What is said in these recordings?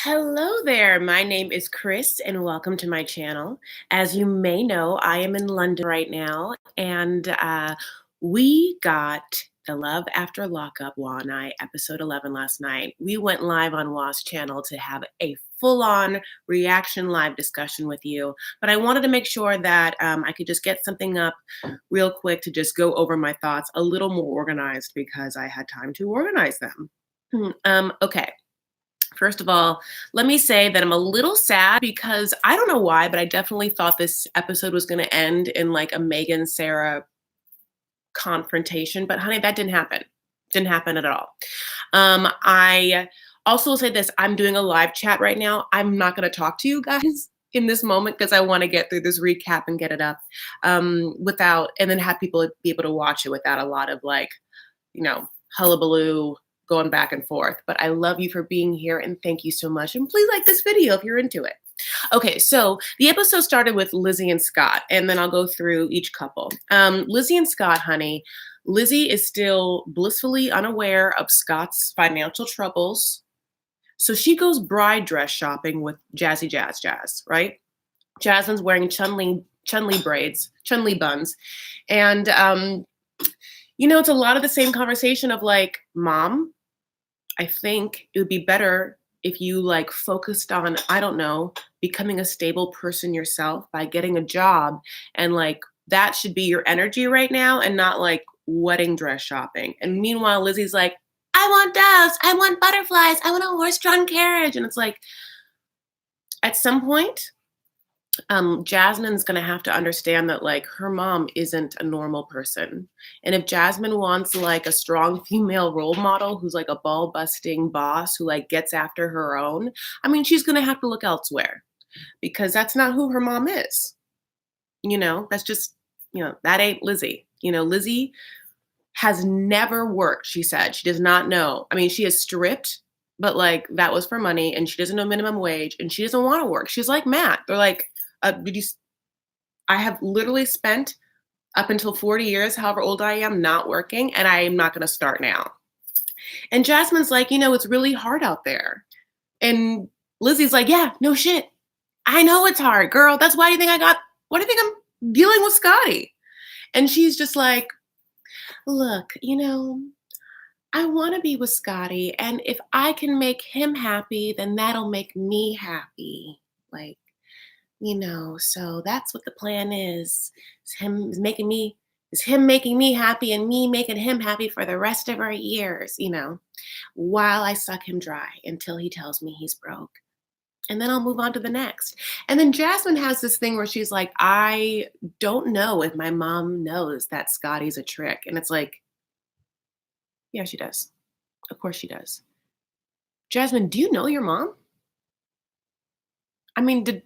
Hello there. My name is Chris, and welcome to my channel. As you may know, I am in London right now, and we got the Love After Lockup Wa Night, episode 11 last night. We went live on Wa's channel to have a full-on reaction live discussion with you, but I wanted to make sure that I could just get something up real quick to just go over my thoughts a little more organized because I had time to organize them. Okay. First of all, let me say that I'm a little sad because I don't know why, but I definitely thought this episode was going to end in like a Megan Sarah confrontation. But honey, that didn't happen. Didn't happen at all. I also will say this: I'm doing a live chat right now. I'm not going to talk to you guys in this moment because I want to get through this recap and get it up without, and then have people be able to watch it without a lot of like, hullabaloo going back and forth. But I love you for being here and thank you so much. And please like this video if you're into it. Okay, so the episode started with Lizzie and Scott, and then I'll go through each couple. Lizzie and Scott, honey. Lizzie is still blissfully unaware of Scott's financial troubles. So she goes bride dress shopping with Jazzy Jazz, right? Jasmine's wearing Chun-Li braids, Chun-Li buns. And it's a lot of the same conversation of like, Mom, I think it would be better if you like focused on, I don't know, becoming a stable person yourself by getting a job. And like, that should be your energy right now and not like wedding dress shopping. And meanwhile, Lizzie's like, I want doves. I want butterflies. I want a horse-drawn carriage. And it's like, at some point, Jasmine's going to have to understand that like her mom isn't a normal person. And if Jasmine wants like a strong female role model who's like a ball busting boss who like gets after her own, I mean, she's going to have to look elsewhere because that's not who her mom is. That's just, that ain't Lizzie. Lizzie has never worked, she said. She does not know. I mean, she is stripped, but like that was for money and she doesn't know minimum wage and she doesn't want to work. She's like Matt. They're like, I have literally spent up until 40 years, however old I am, not working, and I am not going to start now. And Jasmine's like, it's really hard out there. And Lizzie's like, yeah, no shit. I know it's hard, girl. That's why do you think I'm dealing with Scotty? And she's just like, look, I want to be with Scotty. And if I can make him happy, then that'll make me happy. Like, so that's what the plan is. Is him making me happy and me making him happy for the rest of our years, while I suck him dry until he tells me he's broke. And then I'll move on to the next. And then Jasmine has this thing where she's like, I don't know if my mom knows that Scotty's a trick. And it's like, yeah, she does. Of course she does. Jasmine, do you know your mom? I mean,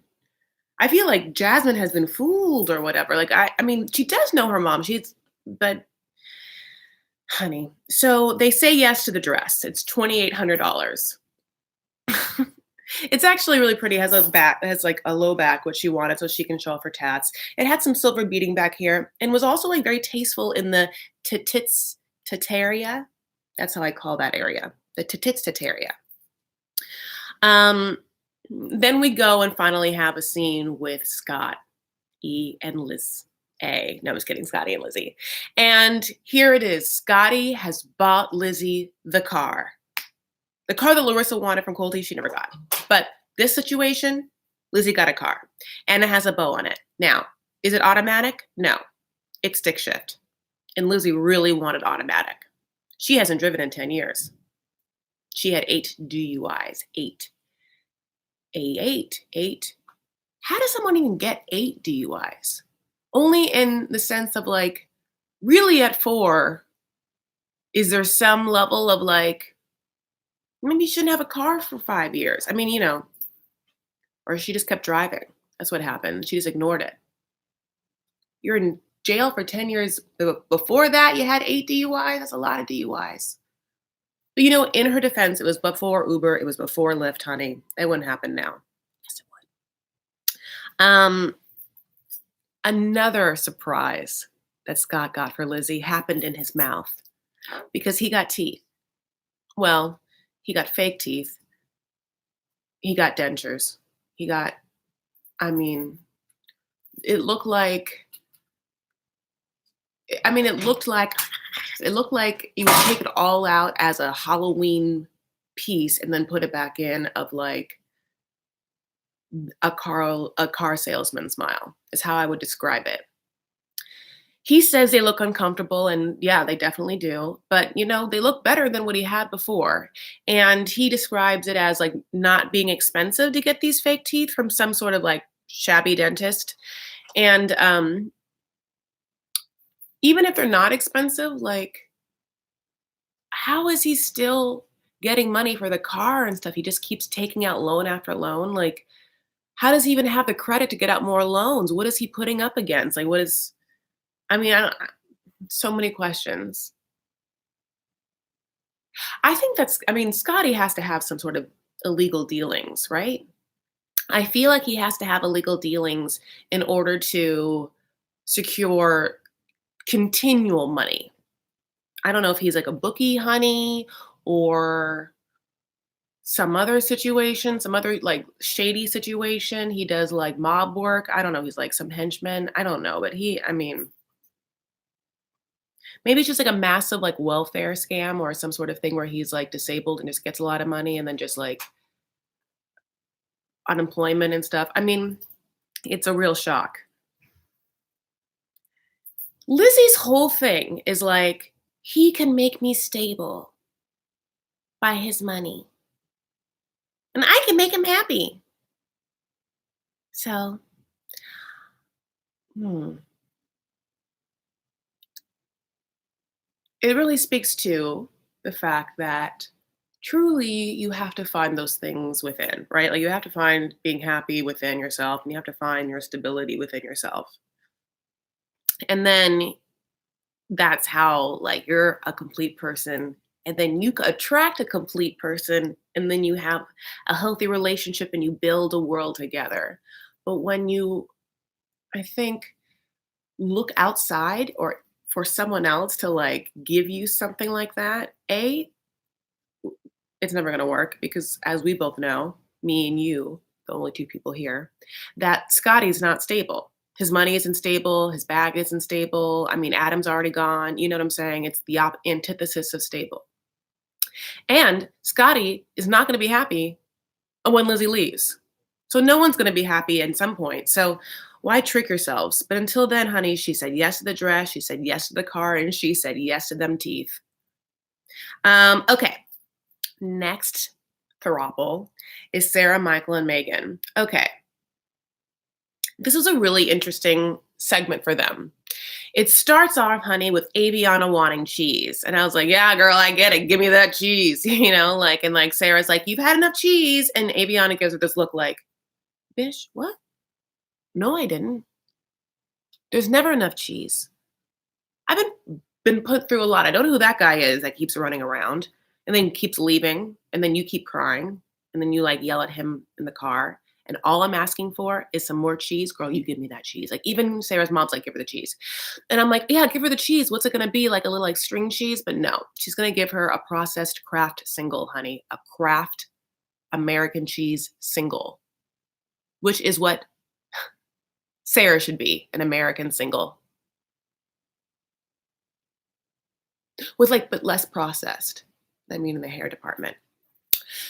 I feel like Jasmine has been fooled or whatever. Like, I mean, she does know her mom. But honey, so they say yes to the dress. It's $2,800. It's actually really pretty. It has like a low back, which she wanted so she can show off her tats. It had some silver beading back here and was also like very tasteful in the tataria. That's how I call that area. The tataria. Then we go and finally have a scene with Scott and Liz A. No, I was kidding, Scotty and Lizzie. And here it is. Scotty has bought Lizzie the car. The car that Larissa wanted from Colty, she never got. But this situation, Lizzie got a car. And it has a bow on it. Now, is it automatic? No. It's stick shift. And Lizzie really wanted automatic. She hasn't driven in 10 years. She had 8 DUIs. 8. Eight. How does someone even get 8 DUIs? Only in the sense of like, really at 4, is there some level of like, maybe you shouldn't have a car for 5 years. I mean, or she just kept driving. That's what happened. She just ignored it. You're in jail for 10 years. Before that, you had 8 DUIs. That's a lot of DUIs. But in her defense, it was before Uber. It was before Lyft, honey. That wouldn't happen now. Yes, it would. Another surprise that Scott got for Lizzie happened in his mouth because he got teeth. Well, he got fake teeth. He got dentures. He got, I mean, it looked like, I mean, it looked like you would take it all out as a Halloween piece and then put it back in of like a car salesman smile is how I would describe it. He says they look uncomfortable, and yeah, they definitely do. But they look better than what he had before. And he describes it as like not being expensive to get these fake teeth from some sort of like shabby dentist. And even if they're not expensive, like how is he still getting money for the car and stuff? He just keeps taking out loan after loan. Like, how does he even have the credit to get out more loans? What is he putting up against? Like, what is, I mean, I don't, so many questions. I think I mean, Scotty has to have some sort of illegal dealings, right? I feel like he has to have illegal dealings in order to secure continual money. I don't know if he's like a bookie honey or some other situation, some other like shady situation. He does like mob work. I don't know. He's like some henchman. I don't know. But I mean, maybe it's just like a massive like welfare scam or some sort of thing where he's like disabled and just gets a lot of money and then just like unemployment and stuff. I mean, it's a real shock. Lizzie's whole thing is like, he can make me stable by his money, and I can make him happy. So, hmm. It really speaks to the fact that truly you have to find those things within, right? Like you have to find being happy within yourself and you have to find your stability within yourself. And then that's how like you're a complete person and then you attract a complete person and then you have a healthy relationship and you build a world together. But when you, I think, look outside or for someone else to like give you something like that, it's never going to work because as we both know, me and you, the only two people here, that Scotty's not stable. His money isn't stable, his bag isn't stable. I mean, Adam's already gone. You know what I'm saying? It's the antithesis of stable. And Scotty is not going to be happy when Lizzie leaves. So no one's going to be happy at some point. So why trick yourselves? But until then, honey, she said yes to the dress, she said yes to the car, and she said yes to them teeth. Okay. Next throuple is Sarah, Michael, and Megan. Okay. This was a really interesting segment for them. It starts off, honey, with Aviana wanting cheese. And I was like, yeah, girl, I get it. Give me that cheese. And like Sarah's like, you've had enough cheese. And Aviana gives her this look like, bitch, what? No, I didn't. There's never enough cheese. I've been put through a lot. I don't know who that guy is that keeps running around and then keeps leaving. And then you keep crying. And then you like yell at him in the car. And all I'm asking for is some more cheese. Girl, you give me that cheese. Like even Sarah's mom's like, give her the cheese. And I'm like, yeah, give her the cheese. What's it going to be? Like a little like string cheese? But no, she's going to give her a processed Kraft single, honey. A Kraft American cheese single, which is what Sarah should be, an American single. With like, but less processed. I mean, in the hair department.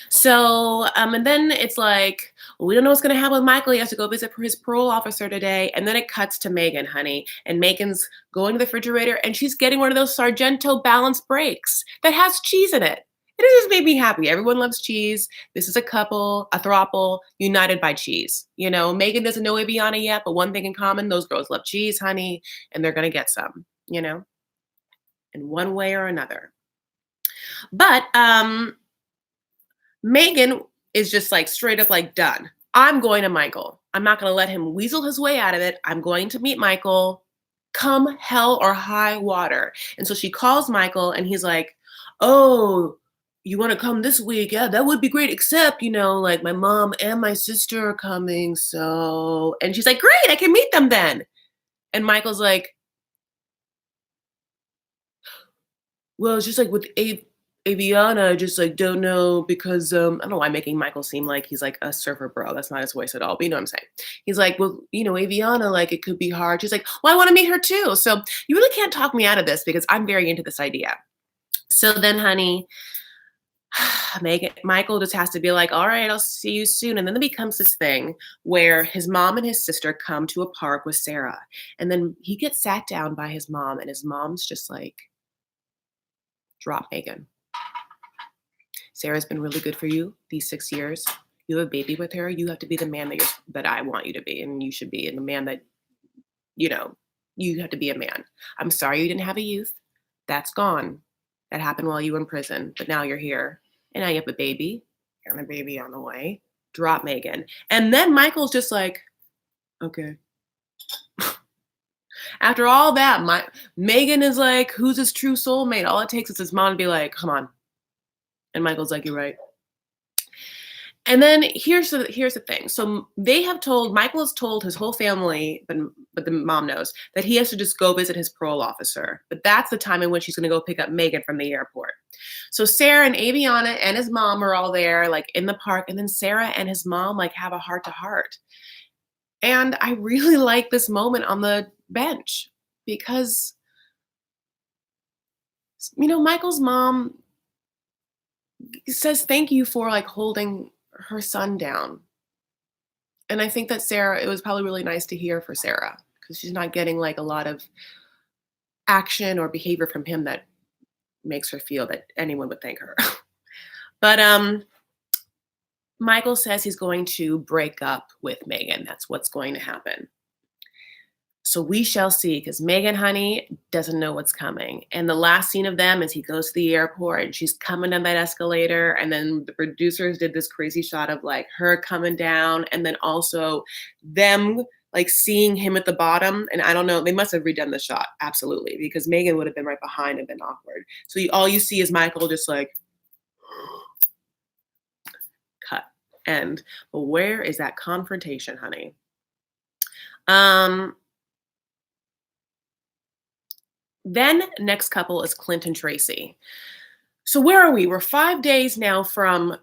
So, and then it's like, well, we don't know what's going to happen with Michael. He has to go visit his parole officer today. And then it cuts to Megan, honey. And Megan's going to the refrigerator and she's getting one of those Sargento balanced breaks that has cheese in it. It just made me happy. Everyone loves cheese. This is a couple, a throuple, united by cheese. Megan doesn't know Aviana yet, but one thing in common, those girls love cheese, honey, and they're going to get some, in one way or another. But, Megan is just like straight up like done. I'm going to Michael. I'm not going to let him weasel his way out of it. I'm going to meet Michael, come hell or high water. And so she calls Michael and he's like, oh, you want to come this week? Yeah, that would be great. Except, like my mom and my sister are coming. So, and she's like, great, I can meet them then. And Michael's like, well, it's just like with Aviana, I just like don't know because I don't know why I'm making Michael seem like he's like a surfer bro. That's not his voice at all, but you know what I'm saying. He's like, well, Aviana, like it could be hard. She's like, well, I want to meet her too. So you really can't talk me out of this because I'm very into this idea. So then, honey, Michael just has to be like, all right, I'll see you soon. And then it becomes this thing where his mom and his sister come to a park with Sarah. And then he gets sat down by his mom, and his mom's just like, drop Megan. Sarah's been really good for you these 6 years. You have a baby with her. You have to be the man that I want you to be, and you should be, and the man that, you know, you have to be a man. I'm sorry you didn't have a youth. That's gone. That happened while you were in prison, but now you're here, and now you have a baby. You're a baby on the way. Drop Megan. And then Michael's just like, okay. After all that, Megan is like, who's his true soulmate? All it takes is his mom to be like, come on. And Michael's like, you're right. And then here's the thing. So Michael has told his whole family, but the mom knows that he has to just go visit his parole officer. But that's the time in which he's going to go pick up Megan from the airport. So Sarah and Aviana and his mom are all there, like in the park, and then Sarah and his mom like have a heart to heart. And I really like this moment on the bench because, Michael's mom says thank you for like holding her son down. And I think that it was probably really nice to hear for Sarah because she's not getting like a lot of action or behavior from him that makes her feel that anyone would thank her. But Michael says he's going to break up with Megan. That's what's going to happen. So we shall see, because Megan, honey, doesn't know what's coming. And the last scene of them is he goes to the airport and she's coming down that escalator. And then the producers did this crazy shot of like her coming down and then also them like seeing him at the bottom. And I don't know, they must have redone the shot. Absolutely. Because Megan would have been right behind and been awkward. So all you see is Michael just like cut. But where is that confrontation, honey? Then next couple is Clint and Tracy. So where are we? We're 5 days now from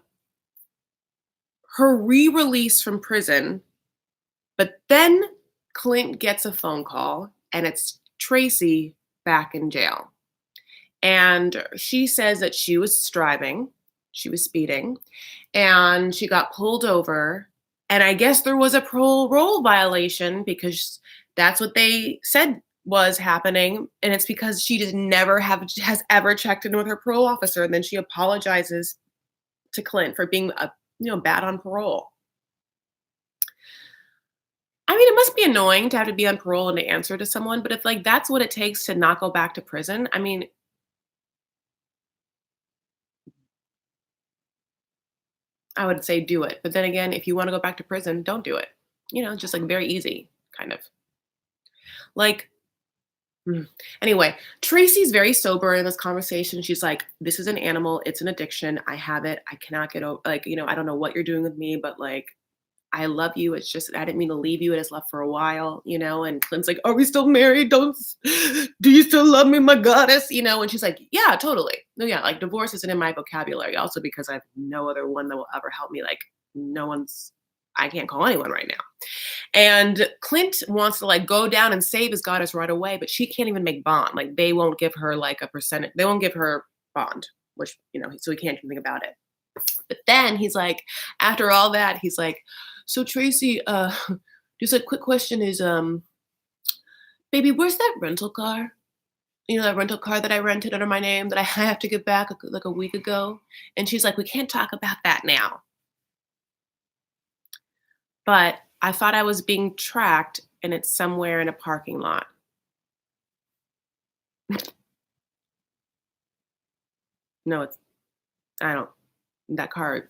her re-release from prison, but then Clint gets a phone call and it's Tracy back in jail. And she says that she was driving, she was speeding, and she got pulled over. And I guess there was a parole violation because that's what they said was happening, and it's because she just has ever checked in with her parole officer, and then she apologizes to Clint for being bad on parole. I mean, it must be annoying to have to be on parole and to answer to someone, but if like that's what it takes to not go back to prison, I mean, I would say do it. But then again, if you want to go back to prison, don't do it. Just like very easy, kind of. Like, anyway, Tracy's very sober in this conversation. She's like, this is an animal. It's an addiction. I have it. I cannot get over, like, I don't know what you're doing with me, but like, I love you. It's just, I didn't mean to leave you. It has left for a while, and Clint's like, are we still married? Do you still love me, my goddess? And she's like, yeah, totally. No, yeah. Like divorce isn't in my vocabulary. Also because I have no other one that will ever help me. Like I can't call anyone right now. And Clint wants to like go down and save his goddess right away, but she can't even make bond. Like they won't give her like a percentage. They won't give her bond, which, so he can't do anything about it. But then he's like, after all that, he's like, so Tracy, just a quick question is, baby, where's that rental car? That rental car that I rented under my name that I have to get back like a week ago? And she's like, we can't talk about that now. But I thought I was being tracked and it's somewhere in a parking lot. No, that car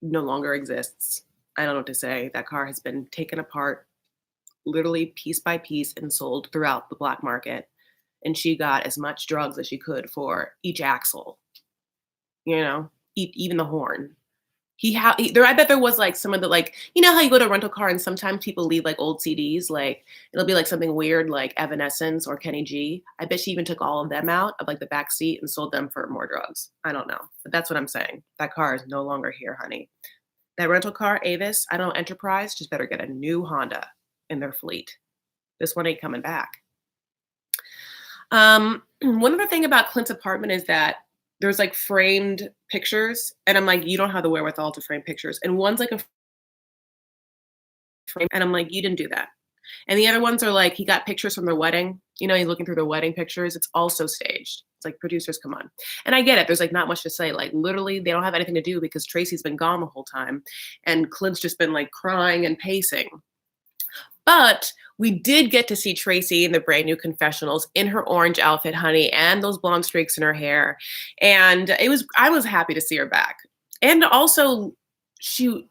no longer exists. I don't know what to say. That car has been taken apart literally piece by piece and sold throughout the black market. And she got as much drugs as she could for each axle, even the horn. I bet there was like some of the like, you know how you go to a rental car and sometimes people leave like old CDs, like it'll be like something weird like Evanescence or Kenny G. I bet she even took all of them out of like the back seat and sold them for more drugs. I don't know, but that's what I'm saying. That car is no longer here, honey. That rental car, Avis, I don't know, Enterprise, just better get a new Honda in their fleet. This one ain't coming back. One other thing about Clint's apartment is that there's like framed pictures, and I'm like, you don't have the wherewithal to frame pictures. And one's like a frame, and I'm like, you didn't do that. And the other ones are like, he got pictures from their wedding. You know, he's looking through their wedding pictures. It's also staged. It's like, producers, come on. And I get it. There's like not much to say. Like literally, they don't have anything to do because Tracy's been gone the whole time, and Clint's just been like crying and pacing. But we did get to see Tracy in the brand new confessionals in her orange outfit, honey, and those blonde streaks in her hair. And I was happy to see her back. And also, she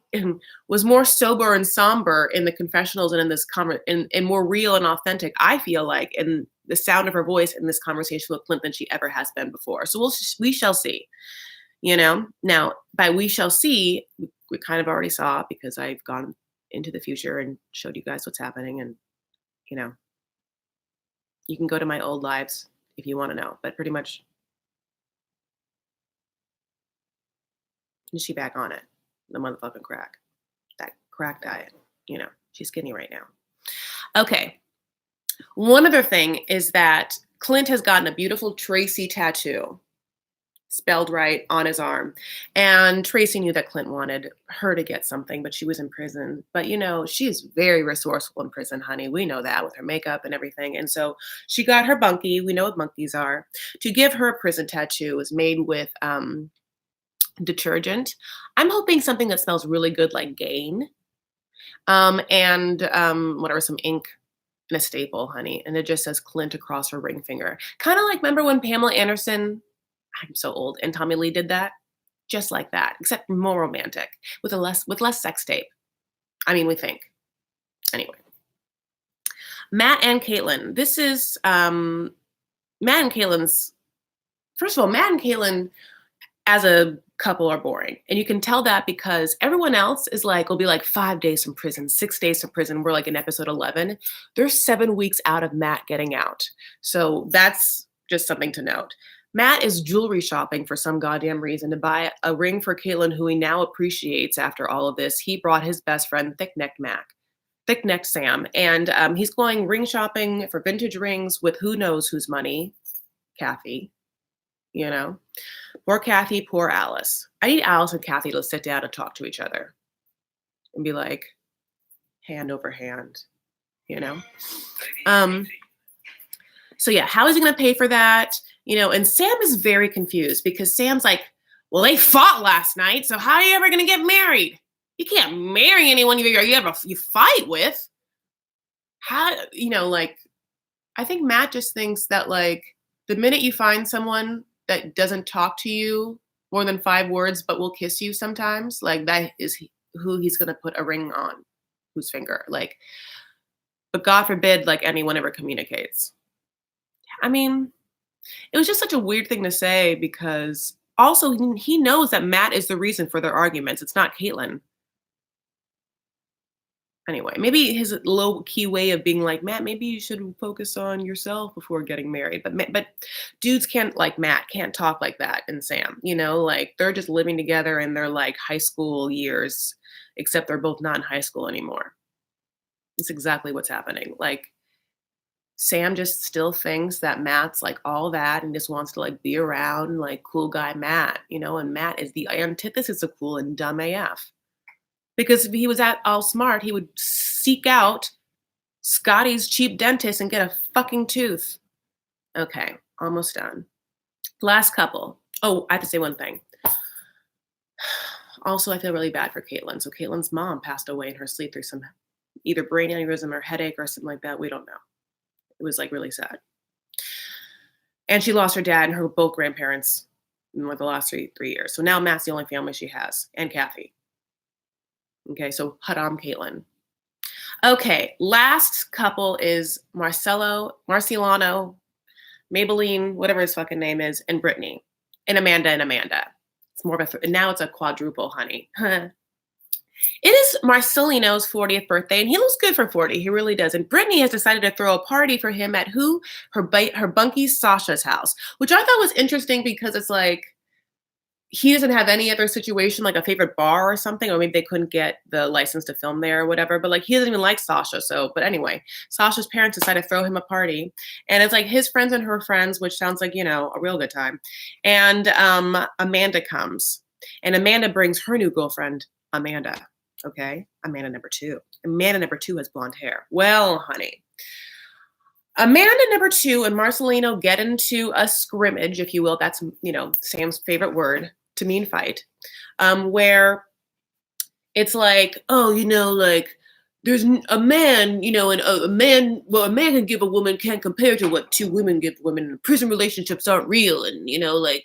was more sober and somber in the confessionals and in this and more real and authentic, I feel like, in the sound of her voice in this conversation with Clint than she ever has been before. So we shall see, you know? Now, by we shall see, we kind of already saw because I've gone into the future and showed you guys what's happening, and you know, you can go to my old lives if you want to know, but pretty much is she back on it, the motherfucking crack, that crack diet, you know, she's skinny right now. Okay, one other thing is that Clint has gotten a beautiful Tracy tattoo, spelled right, on his arm. And Tracy knew that Clint wanted her to get something, but she was in prison. But you know, she's very resourceful in prison, honey. We know that with her makeup and everything. And so she got her bunkie. We know what bunkies are. To give her a prison tattoo is made with detergent. I'm hoping something that smells really good, like Gain. And whatever, some ink and a staple, honey. And it just says Clint across her ring finger. Kind of like, remember when Pamela Anderson, I'm so old, and Tommy Lee did that? Just like that, except more romantic, with less sex tape. I mean, we think. Anyway. Matt and Caitlin. This is Matt and Caitlin's, first of all, Matt and Caitlin as a couple are boring. And you can tell that because everyone else is like, will be like 5 days from prison, 6 days from prison. We're like in episode 11. They're 7 weeks out of Matt getting out. So that's just something to note. Matt is jewelry shopping for some goddamn reason to buy a ring for Caitlin, who he now appreciates after all of this. He brought his best friend, Thick-necked Sam, and he's going ring shopping for vintage rings with who knows whose money, Kathy, you know. Poor Kathy, poor Alice. I need Alice and Kathy to sit down and talk to each other and be like, hand over hand, you know. So yeah, how is he going to pay for that? You know, and Sam is very confused because Sam's like, well, they fought last night, so how are you ever going to get married? You can't marry anyone you fight with. How, you know, like, I think Matt just thinks that, like, the minute you find someone that doesn't talk to you more than 5 words but will kiss you sometimes, like, that is who he's going to put a ring on whose finger. Like, but God forbid, like, anyone ever communicates. I mean, it was just such a weird thing to say because also he knows that Matt is the reason for their arguments. It's not Caitlin. Anyway, maybe his low-key way of being like, Matt, maybe you should focus on yourself before getting married. But dudes can't, like Matt, can't talk like that, and Sam, you know, like they're just living together in their like high school years, except they're both not in high school anymore. It's exactly what's happening. Like, Sam just still thinks that Matt's like all that and just wants to like be around like cool guy Matt, you know, and Matt is the antithesis of cool and dumb AF. Because if he was at all smart, he would seek out Scotty's cheap dentist and get a fucking tooth. Okay, almost done. Last couple. Oh, I have to say one thing. Also, I feel really bad for Caitlin. So Caitlin's mom passed away in her sleep through some either brain aneurysm or headache or something like that. We don't know. It was like really sad. And she lost her dad and her both grandparents in like the last three years. So now Matt's the only family she has, and Kathy. Okay, so Hadam Caitlin. Okay, last couple is Marcellano, Maybelline, whatever his fucking name is, and Brittany. And Amanda. It's more of a now it's a quadruple, honey. It is Marcelino's 40th birthday, and he looks good for 40. He really does. And Brittany has decided to throw a party for him at who? Her bunkie Sasha's house, which I thought was interesting because it's like he doesn't have any other situation, like a favorite bar or something, or maybe they couldn't get the license to film there or whatever. But like he doesn't even like Sasha. So, but anyway, Sasha's parents decided to throw him a party, and it's like his friends and her friends, which sounds like a real good time. And Amanda comes, and Amanda brings her new girlfriend, Amanda. Okay, Amanda number two. Amanda number two has blonde hair. Well, honey. Amanda number two and Marcelino get into a scrimmage, if you will. That's, Sam's favorite word to mean fight, where it's like, oh, like there's a man, and a man, well, a man can give a woman can't compare to what two women give women. Prison relationships aren't real. And, like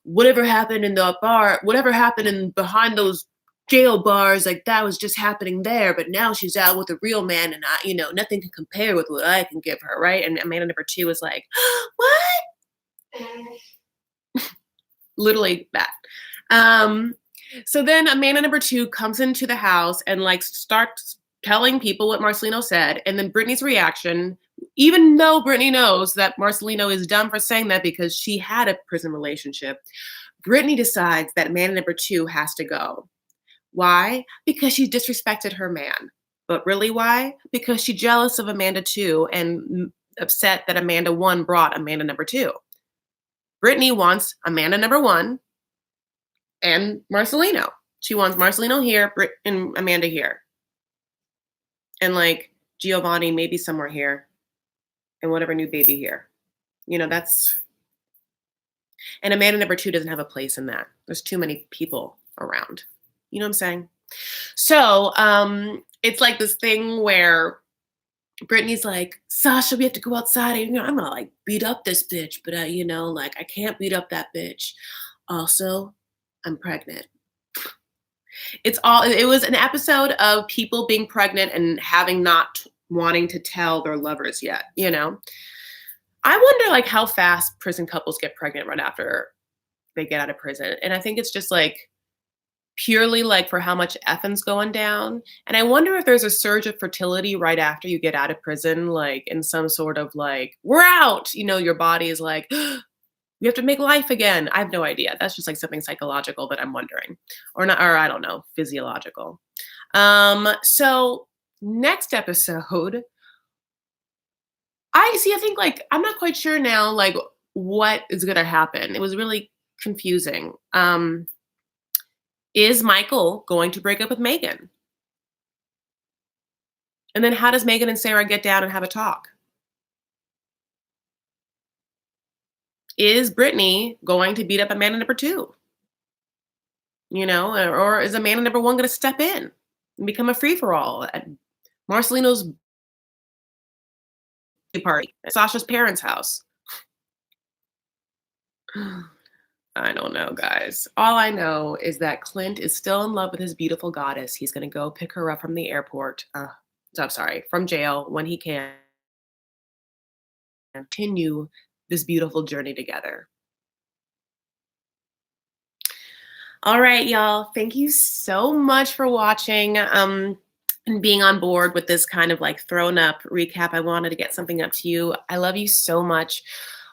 whatever happened in the bar, whatever happened in behind those jail bars, like that was just happening there. But now she's out with a real man, and nothing can compare with what I can give her, right? And Amanda number two was like, what? Literally that. So then Amanda number two comes into the house and like starts telling people what Marcelino said, and then Brittany's reaction, even though Brittany knows that Marcelino is dumb for saying that because she had a prison relationship, Brittany decides that Amanda number two has to go. Why? Because she disrespected her man. But really why? Because she's jealous of Amanda 2 and upset that Amanda 1 brought Amanda number 2. Brittany wants Amanda number 1 and Marcelino. She wants Marcelino here and Amanda here. And like Giovanni maybe somewhere here. And whatever new baby here. That's... And Amanda number 2 doesn't have a place in that. There's too many people around. You know what I'm saying? So it's like this thing where Brittany's like, Sasha, we have to go outside. I'm gonna like beat up this bitch, but I can't beat up that bitch. Also, I'm pregnant. It was an episode of people being pregnant and having not wanting to tell their lovers yet, I wonder like how fast prison couples get pregnant right after they get out of prison. And I think it's just like purely like for how much effing's going down. And I wonder if there's a surge of fertility right after you get out of prison, like in some sort of like, we're out, your body is like, we have to make life again. I have no idea. That's just like something psychological that I'm wondering, or not, or I don't know, physiological. So next episode, I think like, I'm not quite sure now, like what is going to happen. It was really confusing. Is Michael going to break up with Megan? And then how does Megan and Sarah get down and have a talk? Is Brittany going to beat up Amanda number 2? Or is Amanda number 1 going to step in and become a free-for-all at Marcelino's party at Sasha's parents' house? I don't know, guys. All I know is that Clint is still in love with his beautiful goddess. He's going to go pick her up from the airport. From jail when he can continue this beautiful journey together. All right, y'all. Thank you so much for watching and being on board with this kind of like thrown up recap. I wanted to get something up to you. I love you so much.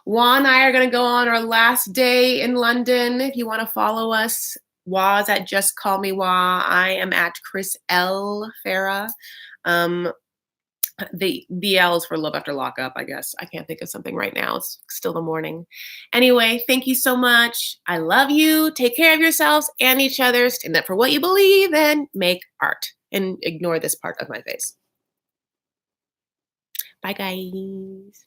Juan and I are going to go on our last day in London. If you want to follow us, Wa's at Just Call Me Wa. I am at Chris L. Farah. The L is for Love After Lockup, I guess. I can't think of something right now. It's still the morning. Anyway, thank you so much. I love you. Take care of yourselves and each other. Stand up for what you believe and make art. And ignore this part of my face. Bye, guys.